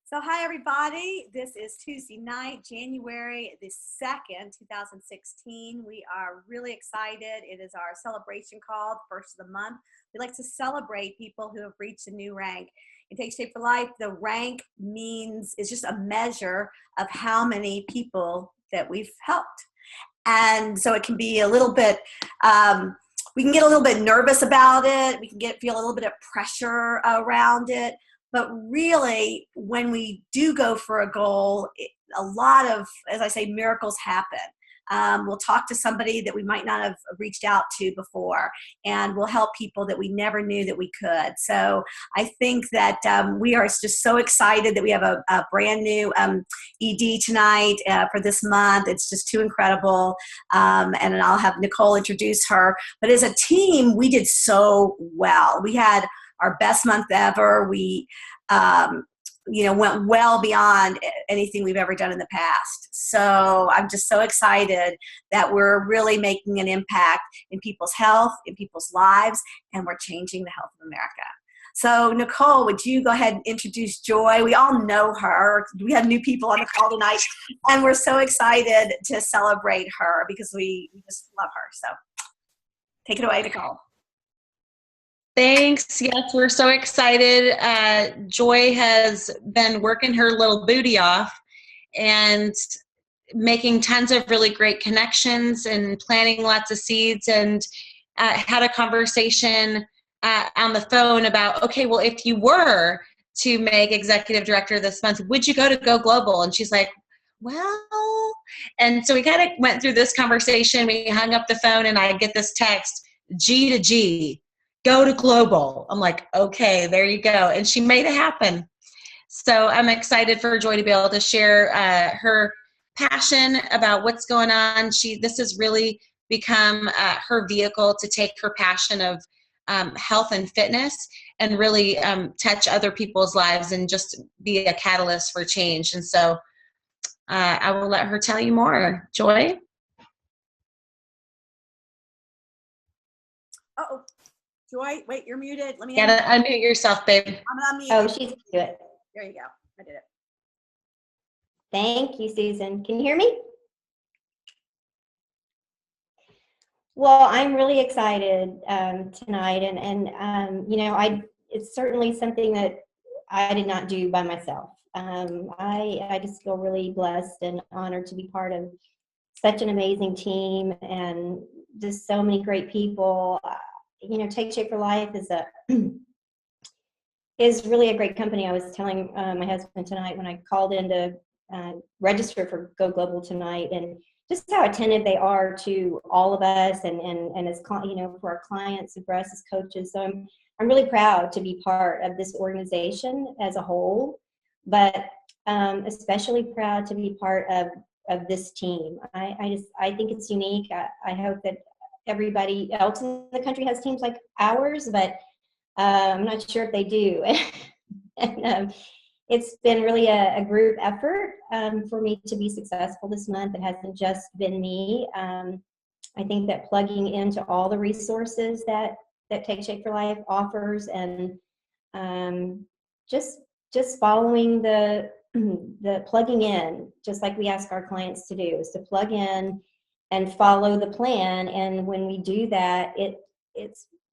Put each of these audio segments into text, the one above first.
So hi everybody, this is Tuesday night, January the 2nd, 2016. We are really excited. It is our celebration call, the first of the month. We like to celebrate people who have reached a new rank. It Takes Shape for Life. The rank is just a measure of how many people that we've helped. And so it can be a little bit, we can get a little bit nervous about it. We can feel a little bit of pressure around it. But really, when we do go for a goal, a lot of, as I say, miracles happen. We'll talk to somebody that we might not have reached out to before, and we'll help people that we never knew that we could. So I think that we are just so excited that we have a brand new ED tonight for this month. It's just too incredible. And I'll have Nicole introduce her. But as a team, we did so well. We had our best month ever. We, went well beyond anything we've ever done in the past. So I'm just so excited that we're really making an impact in people's health, in people's lives, and we're changing the health of America. So Nicole, would you go ahead and introduce Joy? We all know her. We have new people on the call tonight, and we're so excited to celebrate her because we just love her. So take it away, Nicole. Thanks. Yes, we're so excited. Joy has been working her little booty off and making tons of really great connections and planting lots of seeds, and had a conversation on the phone about, okay, well, if you were to make executive director this month, would you go global? And she's like, well, and so we kind of went through this conversation. We hung up the phone and I get this text, G to G. Go to global. I'm like, okay, there you go. And she made it happen. So I'm excited for Joy to be able to share her passion about what's going on. This has really become her vehicle to take her passion of health and fitness and really touch other people's lives and just be a catalyst for change. And so I will let her tell you more. Joy? Uh-oh. Joy, wait, you're muted. Let me unmute yourself, babe. I'm unmuted. Oh, she's good. There you go. I did it. Thank you, Susan. Can you hear me? Well, I'm really excited tonight, and it's certainly something that I did not do by myself. I just feel really blessed and honored to be part of such an amazing team and just so many great people. Take Shape for Life is really a great company. I was telling my husband tonight when I called in to register for Go Global tonight, and just how attentive they are to all of us and as for our clients and for us as coaches. So I'm really proud to be part of this organization as a whole, but especially proud to be part of this team. I think it's unique. I hope that everybody else in the country has teams like ours, but I'm not sure if they do. And it's been really a group effort for me to be successful this month. It hasn't just been me. I think that plugging into all the resources that Take Shape for Life offers, and just following the plugging in, just like we ask our clients to do, is to plug in and follow the plan. And when we do that, it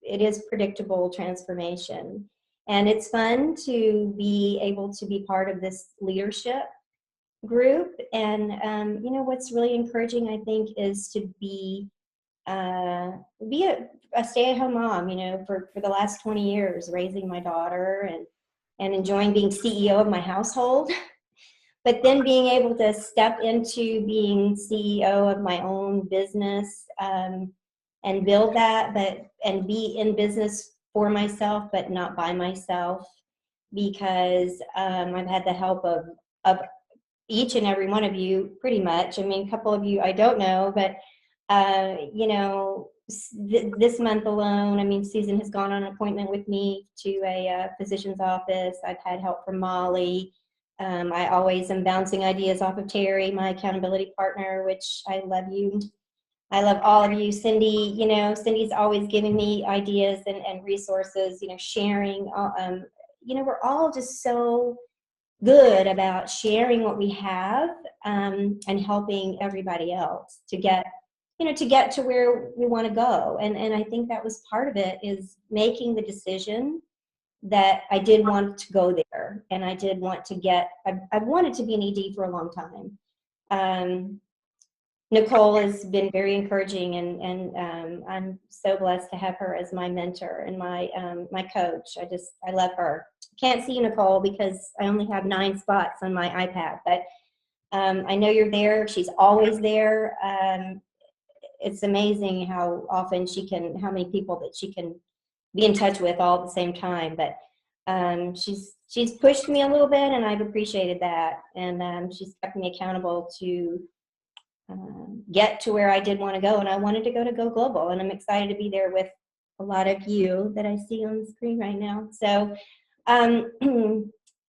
is predictable transformation. And it's fun to be able to be part of this leadership group. And what's really encouraging, I think, is to be a stay-at-home mom. For the last 20 years, raising my daughter and enjoying being CEO of my household. But then being able to step into being CEO of my own business and build that, and be in business for myself, but not by myself, because I've had the help of each and every one of you, pretty much. I mean, a couple of you I don't know, but this month alone, I mean, Susan has gone on an appointment with me to a physician's office. I've had help from Molly. I always am bouncing ideas off of Terry, my accountability partner, which I love you. I love all of you. Cindy, Cindy's always giving me ideas and resources, sharing. We're all just so good about sharing what we have, and helping everybody else to get, to get to where we want to go. And I think that was part of it, is making the decision that I did want to go there, and I did want to get, I've wanted to be an ED for a long time. Nicole has been very encouraging, and I'm so blessed to have her as my mentor and my coach. I love her. Can't see Nicole because I only have 9 spots on my iPad, but I know you're there. She's always there. It's amazing how often how many people that she can be in touch with all at the same time. But she's pushed me a little bit, and I've appreciated that. And she's kept me accountable to get to where I did want to go, and I wanted to go global, and I'm excited to be there with a lot of you that I see on the screen right now. So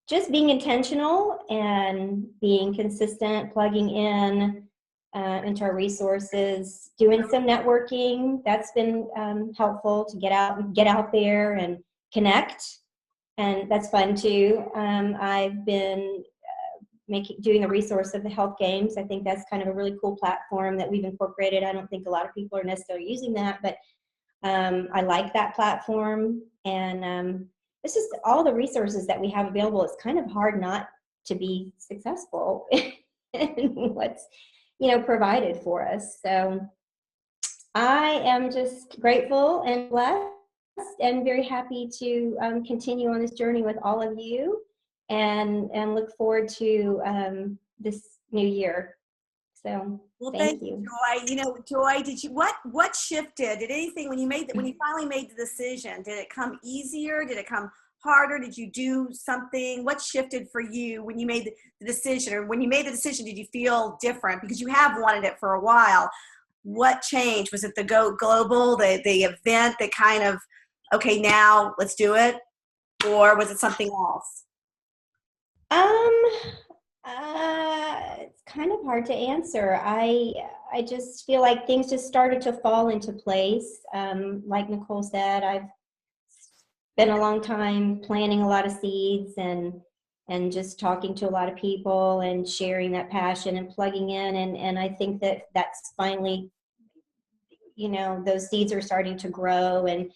just being intentional and being consistent, plugging in into our resources, doing some networking. That's been helpful to get out there and connect, and that's fun too. I've been doing the resource of the health games. I think that's kind of a really cool platform that we've incorporated. I don't think a lot of people are necessarily using that, but I like that platform. And it's just all the resources that we have available. It's kind of hard not to be successful in what's, provided for us. So I am just grateful and blessed and very happy to continue on this journey with all of you, and look forward to this new year. So thank you, Joy. Joy, what shifted? Did anything when you finally made the decision? Did it come easier? Did it come harder? Did you do something? What shifted for you when you made the decision? Or when you made the decision, did you feel different? Because you have wanted it for a while. What changed? Was it the Go Global, the event that kind of, okay, now let's do it? Or was it something else? It's kind of hard to answer. I just feel like things just started to fall into place. Like Nicole said, I've spent a long time planting a lot of seeds and just talking to a lot of people and sharing that passion and plugging in. And I think that's finally, those seeds are starting to grow, and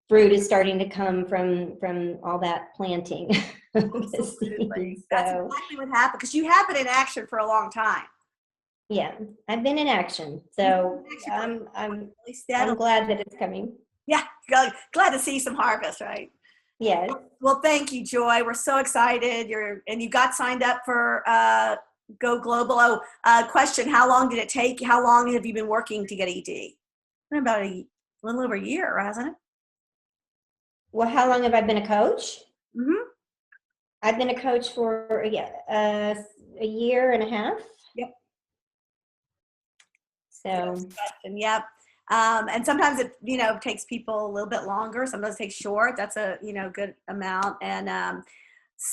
fruit is starting to come from all that planting. Absolutely. That's exactly what happened, because you have been in action for a long time. Yeah, I've been in action, so I'm glad that it's coming. Yeah, glad to see some harvest, right? Yes. Well, thank you, Joy. We're so excited. You got signed up for Go Global. Question: how long did it take? How long have you been working to get ED? About a little over a year, hasn't it? Well, how long have I been a coach? Mm-hmm. I've been a coach for a year and a half. Yep. So. Yep. And sometimes it, takes people a little bit longer. Sometimes it takes short. That's a, good amount. And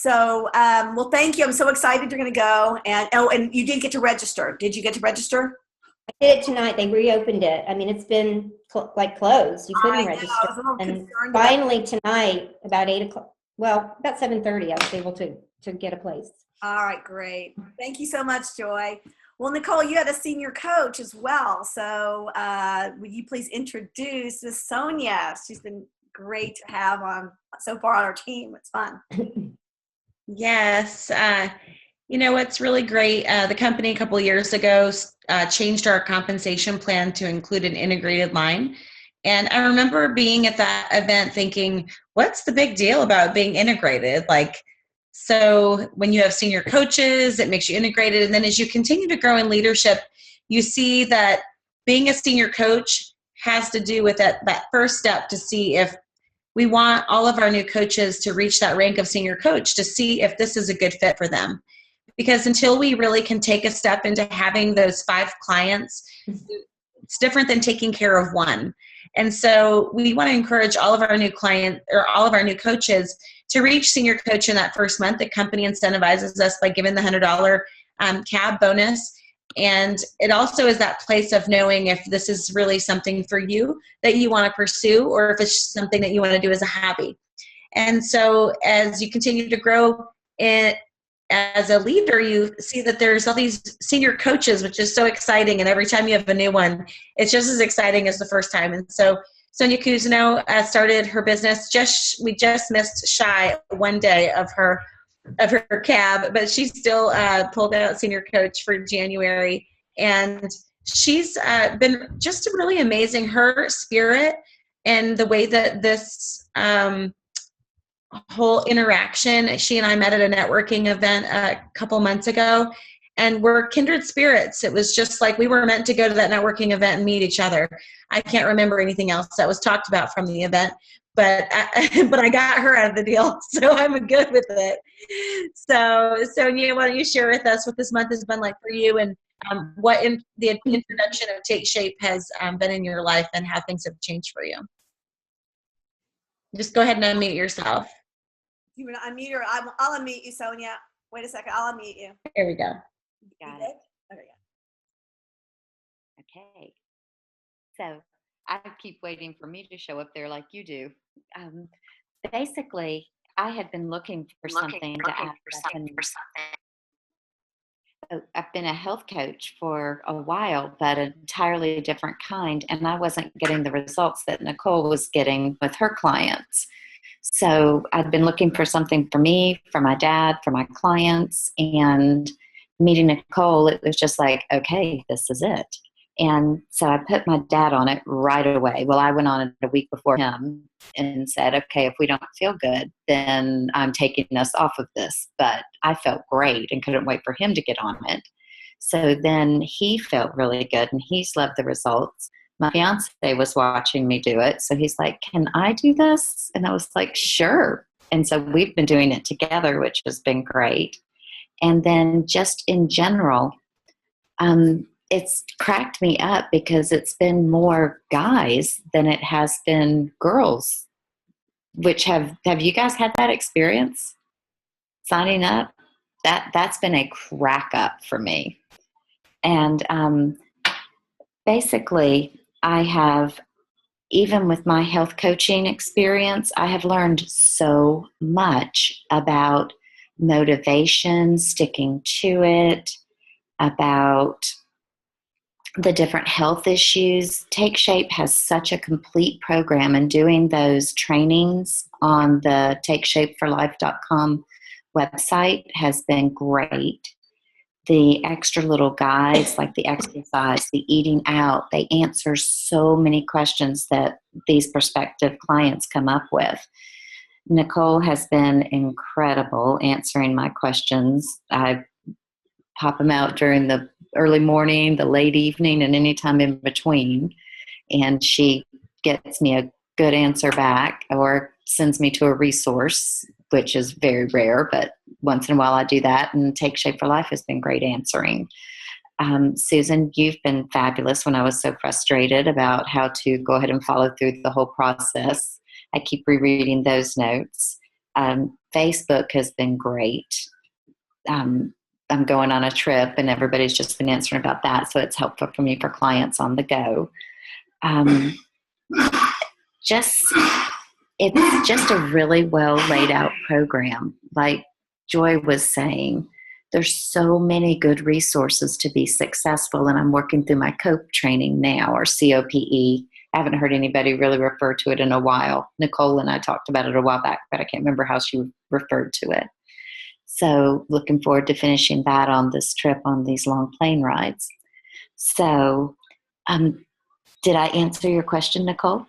well, thank you. I'm so excited you're going to go. And you did get to register. Did you get to register? I did it tonight. They reopened it. I mean, it's been closed. You couldn't register. And finally tonight, about 8 o'clock, well, about 7:30, I was able to get a place. All right, great. Thank you so much, Joy. Well, Nicole, you had a senior coach as well. So would you please introduce Miss Sonia? She's been great to have on so far on our team. It's fun. Yes. What's really great, the company a couple of years ago changed our compensation plan to include an integrated line. And I remember being at that event thinking, what's the big deal about being integrated? So when you have senior coaches, it makes you integrated. And then as you continue to grow in leadership, you see that being a senior coach has to do with that first step to see if we want all of our new coaches to reach that rank of senior coach, to see if this is a good fit for them. Because until we really can take a step into having those 5 clients, it's different than taking care of one. And so we want to encourage all of our new clients or all of our new coaches to reach senior coach in that first month. The company incentivizes us by giving the $100 cab bonus. And it also is that place of knowing if this is really something for you that you want to pursue, or if it's something that you want to do as a hobby. And so as you continue to grow as a leader, you see that there's all these senior coaches, which is so exciting. And every time you have a new one, it's just as exciting as the first time. And so Sonia Cousineau started her business. We just missed shy one day of her cab, but she still pulled out senior coach for January. And she's been just really amazing. Her spirit and the way that this whole interaction, she and I met at a networking event a couple months ago, and we're kindred spirits. It was just like we were meant to go to that networking event and meet each other. I can't remember anything else that was talked about from the event, but I got her out of the deal, so I'm good with it. So Sonia, why don't you share with us what this month has been like for you, and what the introduction of Take Shape has been in your life, and how things have changed for you. Just go ahead and unmute yourself. You want to unmute her? I'll unmute you, Sonia. Wait a second. I'll unmute you. There we go. Got it. There we go. Okay. So I keep waiting for me to show up there like you do. Basically, I had been looking for something to ask. I've been a health coach for a while, but an entirely different kind, and I wasn't getting the results that Nicole was getting with her clients. So I'd been looking for something for me, for my dad, for my clients, and meeting Nicole, it was just like, okay, this is it. And so I put my dad on it right away. Well, I went on it a week before him and said, okay, if we don't feel good, then I'm taking us off of this. But I felt great and couldn't wait for him to get on it. So then he felt really good and he's loved the results. My fiance was watching me do it. So he's like, can I do this? And I was like, sure. And so we've been doing it together, which has been great. And then just in general, it's cracked me up because it's been more guys than it has been girls. Which have you guys had that experience signing up? That's been a crack up for me. And basically, I have, even with my health coaching experience, I have learned so much about motivation, sticking to it, about the different health issues. Take Shape has such a complete program, and doing those trainings on the takeshapeforlife.com website has been great. The extra little guides, like the exercise, the eating out, they answer so many questions that these prospective clients come up with. Nicole has been incredible answering my questions. I pop them out during the early morning, the late evening, and any time in between. And she gets me a good answer back or sends me to a resource, which is very rare, but once in a while I do that. And Take Shape for Life has been great answering. Susan, you've been fabulous when I was so frustrated about how to go ahead and follow through the whole process. I keep rereading those notes. Facebook has been great. I'm going on a trip and everybody's just been answering about that. So it's helpful for me for clients on the go. It's just a really well laid out program. Like Joy was saying, there's so many good resources to be successful. And I'm working through my COPE training now, or COPE. I haven't heard anybody really refer to it in a while. Nicole and I talked about it a while back, but I can't remember how she referred to it. So looking forward to finishing that on this trip on these long plane rides. So did I answer your question, Nicole?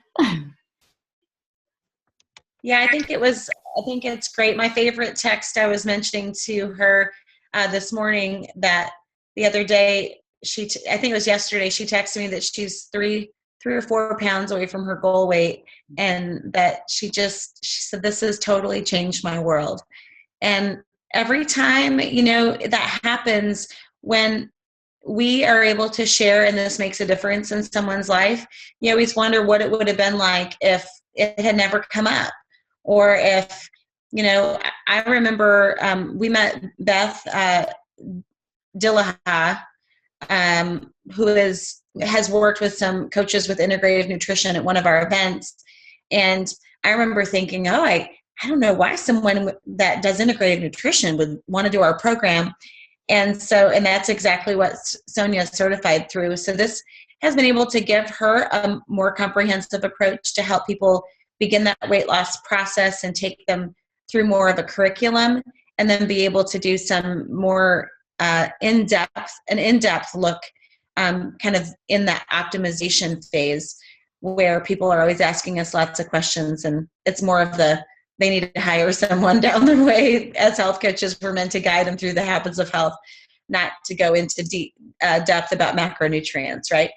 Yeah, I think it's great. My favorite text, I was mentioning to her this morning that the other day, I think it was yesterday, she texted me that she's three or 4 pounds away from her goal weight, and that she said, this has totally changed my world. And every time, that happens, when we are able to share and this makes a difference in someone's life, you always wonder what it would have been like if it had never come up. Or if, I remember we met Beth Dillaha, who has worked with some coaches with integrative nutrition at one of our events. And I remember thinking, I don't know why someone that does integrated nutrition would want to do our program. And that's exactly what Sonia is certified through. So this has been able to give her a more comprehensive approach to help people begin that weight loss process and take them through more of a curriculum, and then be able to do some more in-depth look, kind of in that optimization phase, where people are always asking us lots of questions, and it's more of they need to hire someone down the way. As health coaches, we're meant to guide them through the habits of health, not to go into deep depth about macronutrients, right?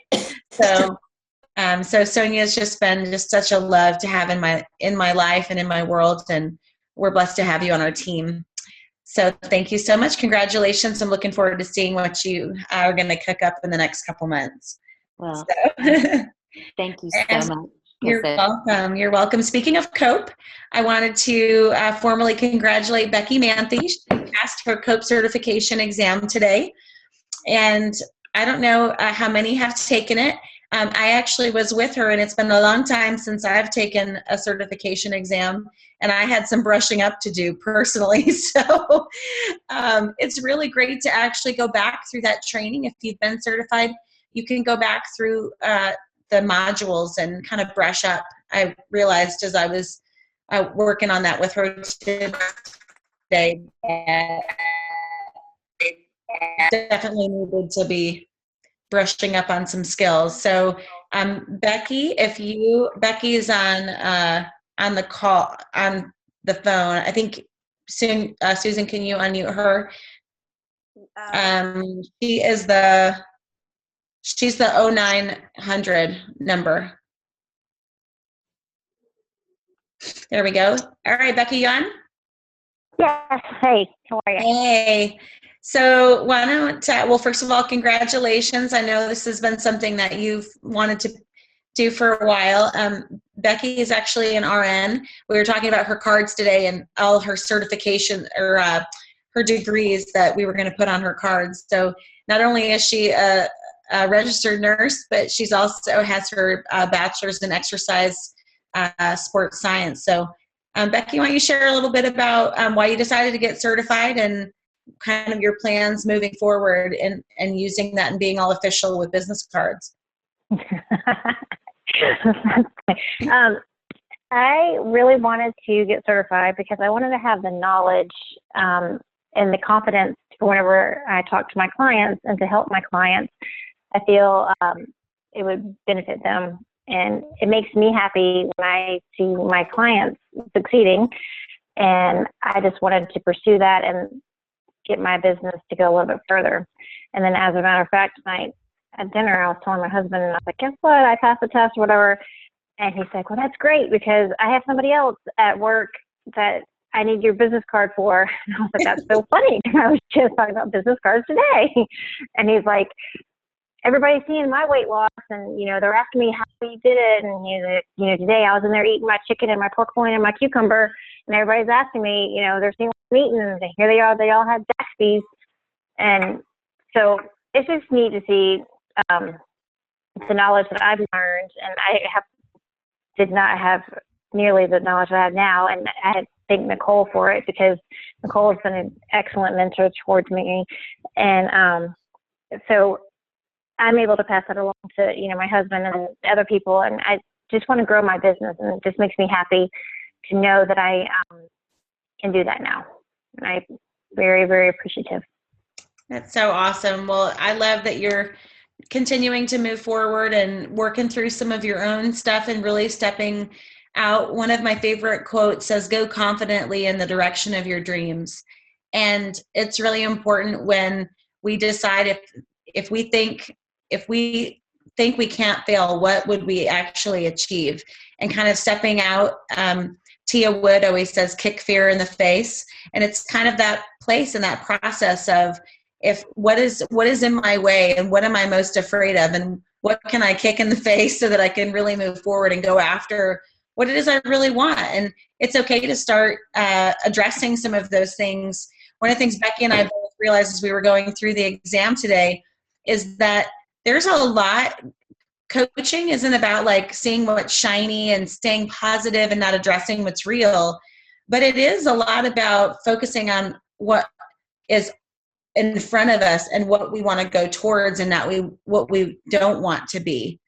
So Sonia's just been such a love to have in my life and in my world, and we're blessed to have you on our team. So thank you so much. Congratulations. I'm looking forward to seeing what you are going to cook up in the next couple months. Well, so. Thank you so much. You're welcome. You're welcome. Speaking of COPE, I wanted to formally congratulate Becky Manthe. She passed her COPE certification exam today. And I don't know how many have taken it. I actually was with her, and it's been a long time since I've taken a certification exam, and I had some brushing up to do personally. So it's really great to actually go back through that training. If you've been certified, you can go back through the modules and kind of brush up. I realized as I was working on that with her today, definitely needed to be brushing up on some skills. So Becky, Becky's on the call, on the phone. I think Susan, can you unmute her? She's the 0900 number. There we go. All right, Becky, you on? Yes. Hey, how are you? Hey. So well, first of all, congratulations. I know this has been something that you've wanted to do for a while. Becky is actually an RN. We were talking about her cards today and all her certification or her degrees that we were going to put on her cards. So not only is she a registered nurse, but she's also has her bachelor's in exercise sports science. So Becky, why don't you share a little bit about why you decided to get certified and kind of your plans moving forward and using that and being all official with business cards? I really wanted to get certified because I wanted to have the knowledge and the confidence whenever I talk to my clients and to help my clients. I feel it would benefit them, and it makes me happy when I see my clients succeeding, and I just wanted to pursue that and get my business to go a little bit further. And then as a matter of fact, tonight at dinner, I was telling my husband, and I was like, guess what? I passed the test or whatever. And he's like, well, that's great because I have somebody else at work that I need your business card for. And I was like, that's so funny. I was just talking about business cards today. And he's like, everybody's seeing my weight loss, and, they're asking me how you did it. And he's like, today I was in there eating my chicken and my pork loin and my cucumber, and everybody's asking me, they're seeing what I'm eating, and here they are, they all had Zaxby's. And so it's just neat to see the knowledge that I've learned, and I did not have nearly the knowledge I have now, and I thank Nicole for it because Nicole has been an excellent mentor towards me, and so I'm able to pass that along to my husband and other people, and I just want to grow my business, and it just makes me happy to know that I can do that now, and I'm very, very appreciative. That's so awesome. Well, I love that you're continuing to move forward and working through some of your own stuff and really stepping out. One of my favorite quotes says, go confidently in the direction of your dreams. And it's really important when we decide if we think we can't fail, what would we actually achieve? And kind of stepping out. Tia Wood always says, kick fear in the face. And it's kind of that place and that process of, what is in my way and what am I most afraid of, and what can I kick in the face so that I can really move forward and go after what it is I really want. And it's okay to start addressing some of those things. One of the things Becky and I both realized as we were going through the exam today is that there's a lot. Coaching isn't about like seeing what's shiny and staying positive and not addressing what's real, but it is a lot about focusing on what is in front of us and what we want to go towards, and not what we don't want to be.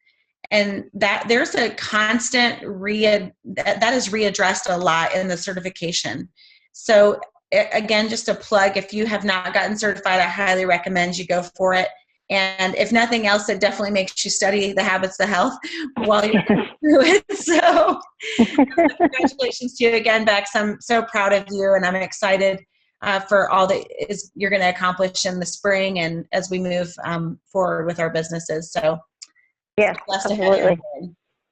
And that there's a constant that is readdressed a lot in the certification. So again, just a plug, if you have not gotten certified, I highly recommend you go for it. And if nothing else, it definitely makes you study the habits of health while you're going through it. So congratulations to you again, Bex. I'm so proud of you, and I'm excited for all that you're going to accomplish in the spring and as we move forward with our businesses. So yes, absolutely.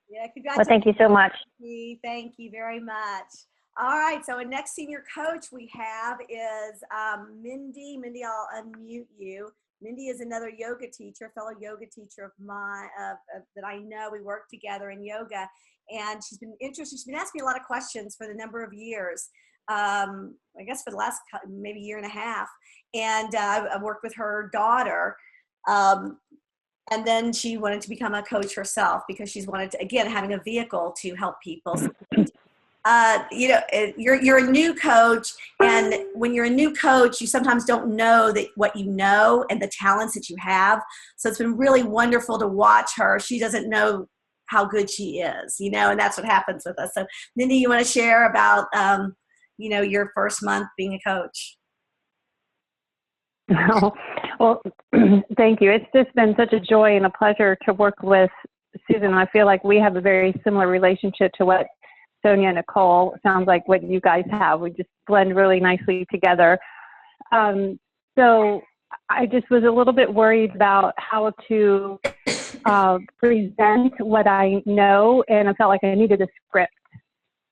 Yeah, well, thank you so much. Thank you very much. All right, so our next senior coach we have is Mindy. Mindy, I'll unmute you. Mindy is another yoga teacher, fellow yoga teacher of mine that I know. We work together in yoga, and she's been interested. She's been asking me a lot of questions for the number of years. I guess for the last maybe year and a half, and I've worked with her daughter. And then she wanted to become a coach herself because she's wanted to, again, having a vehicle to help people. You're a new coach, and when you're a new coach, you sometimes don't know that what you know and the talents that you have. So it's been really wonderful to watch her. She doesn't know how good she is, and that's what happens with us. So Mindy, you want to share about, your first month being a coach? Well, thank you. It's just been such a joy and a pleasure to work with Susan. I feel like we have a very similar relationship to what Sonia and Nicole sounds like what you guys have. We just blend really nicely together. So I just was a little bit worried about how to present what I know, and I felt like I needed a script.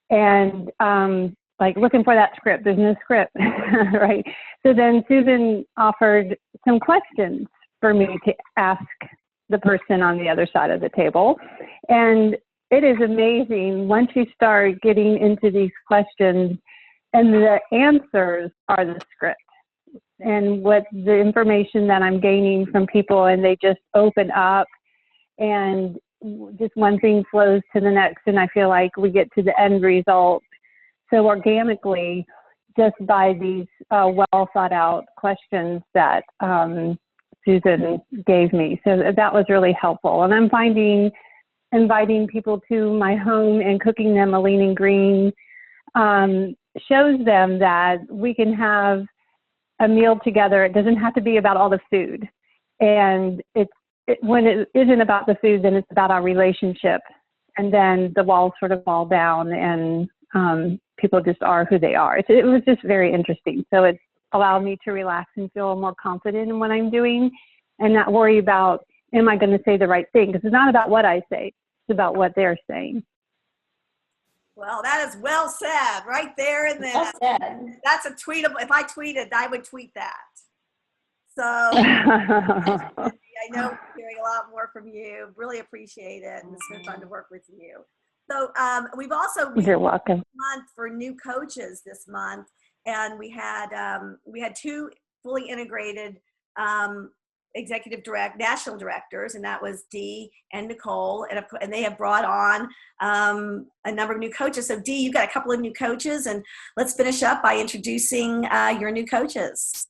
And like looking for that script, there's no script, right? So then Susan offered some questions for me to ask the person on the other side of the table. And it is amazing once you start getting into these questions and the answers are the script and what the information that I'm gaining from people, and they just open up and just one thing flows to the next. And I feel like we get to the end result so organically, just by these well thought out questions that Susan gave me. So that was really helpful. And I'm finding inviting people to my home and cooking them a lean and green shows them that we can have a meal together. It doesn't have to be about all the food. And when it isn't about the food, then it's about our relationship. And then the walls sort of fall down, and people just are who they are. It was just very interesting. So it's allowed me to relax and feel more confident in what I'm doing and not worry about, am I going to say the right thing? Because it's not about what I say. It's about what they're saying. Well, that is well said right there and then. Well said. That's a tweetable. If I tweeted, I would tweet that. So I know we're hearing a lot more from you. Really appreciate it. And it's been fun to work with you. So we've also You're welcome. month for new coaches this month, and we had two fully integrated national directors, and that was Dee and Nicole, and they have brought on a number of new coaches. So Dee, you've got a couple of new coaches, and let's finish up by introducing your new coaches.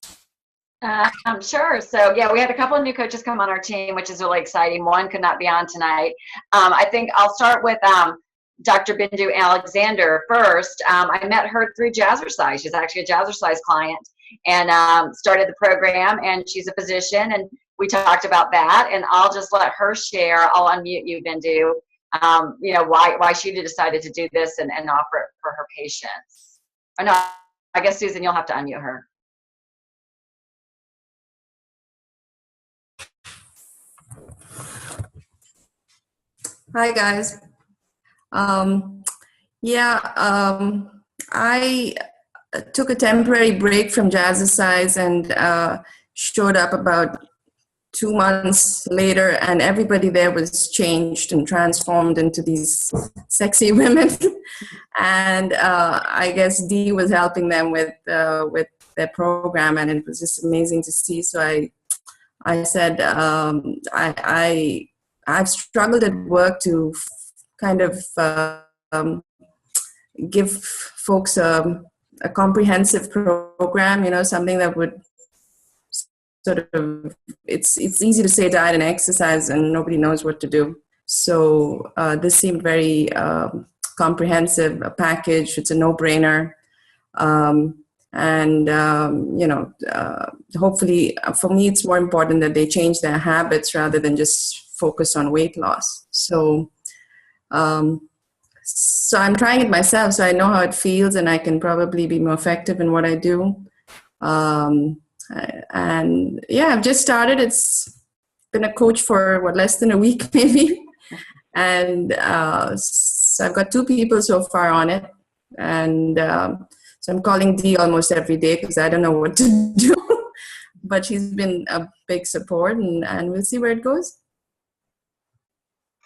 Sure. So yeah, we had a couple of new coaches come on our team, which is really exciting. One could not be on tonight. I think I'll start with Dr. Bindu Alexander first. I met her through Jazzercise. She's actually a Jazzercise client, and started the program, and she's a physician, and we talked about that, and I'll just let her share. I'll unmute you, Bindu, why she decided to do this and offer it for her patients. Or no, I guess, Susan, you'll have to unmute her. Hi, guys. I took a temporary break from Jazzercise and showed up about 2 months later, and everybody there was changed and transformed into these sexy women. And I guess Dee was helping them with their program, and it was just amazing to see. So I said, I've struggled at work to kind of give folks a comprehensive program, something that would sort of, it's easy to say diet and exercise and nobody knows what to do. So this seemed very comprehensive, a package. It's a no-brainer. Hopefully for me, it's more important that they change their habits rather than just focus on weight loss. So I'm trying it myself, so I know how it feels, and I can probably be more effective in what I do. I've just started. It's been a coach for less than a week maybe, and so I've got 2 people so far on it, and so I'm calling Dee almost every day because I don't know what to do. But she's been a big support, and we'll see where it goes.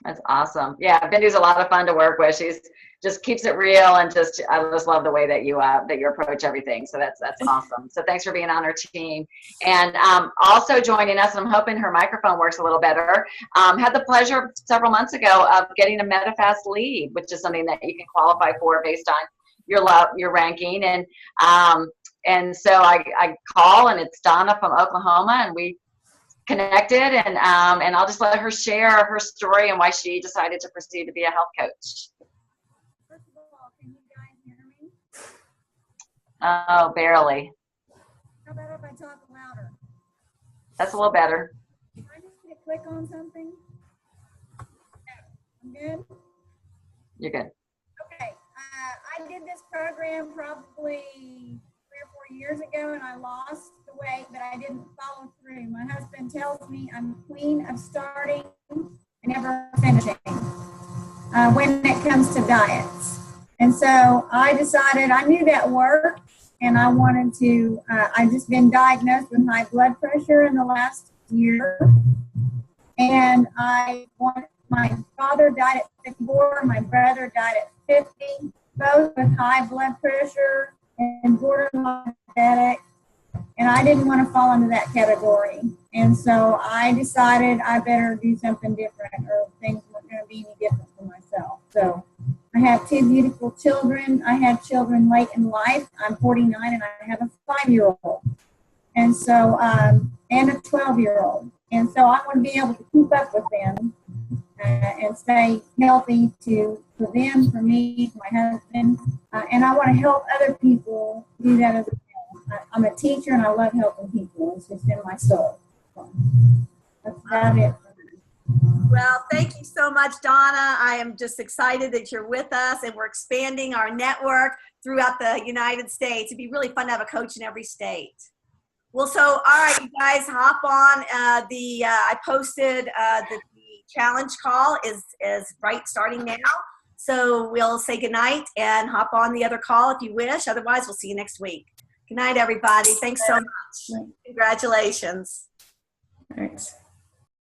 That's awesome. Yeah, Bindu's a lot of fun to work with. She's just keeps it real, and I just love the way that you approach everything. So that's awesome. So thanks for being on our team. And also joining us, and I'm hoping her microphone works a little better. Had the pleasure several months ago of getting a Medifast lead, which is something that you can qualify for based on your ranking. And so I call, and it's Donna from Oklahoma, and we connected, and I'll just let her share her story and why she decided to proceed to be a health coach. First of all, can you guys hear me? Oh, barely. How about if I talk louder? That's a little better. I just need to click on something. I'm good? You're good. Okay. I did this program probably 3 or 4 years ago, and I lost the weight, but I didn't follow through. My husband tells me I'm queen of starting and never finishing when it comes to diets. And so I decided I knew that worked, and I wanted to, I've just been diagnosed with high blood pressure in the last year. And my father died at 54, my brother died at 50, both with high blood pressure and borderline diabetic. And I didn't want to fall into that category. And so I decided I better do something different, or things weren't going to be any different for myself. So I have 2 beautiful children. I had children late in life. I'm 49, and I have a 5-year-old. And so, and a 12-year-old. And so I want to be able to keep up with them and stay healthy for them, for me, for my husband. And I want to help other people do that as well. I'm a teacher, and I love helping people. It's just in my soul. So that's about it. Well, thank you so much, Donna. I am just excited that you're with us, and we're expanding our network throughout the United States. It'd be really fun to have a coach in every state. Well, so, all right, you guys, hop on. I posted the challenge call is right starting now. So we'll say goodnight and hop on the other call if you wish. Otherwise, we'll see you next week. Good night, everybody. Thanks so much. Congratulations. Thanks.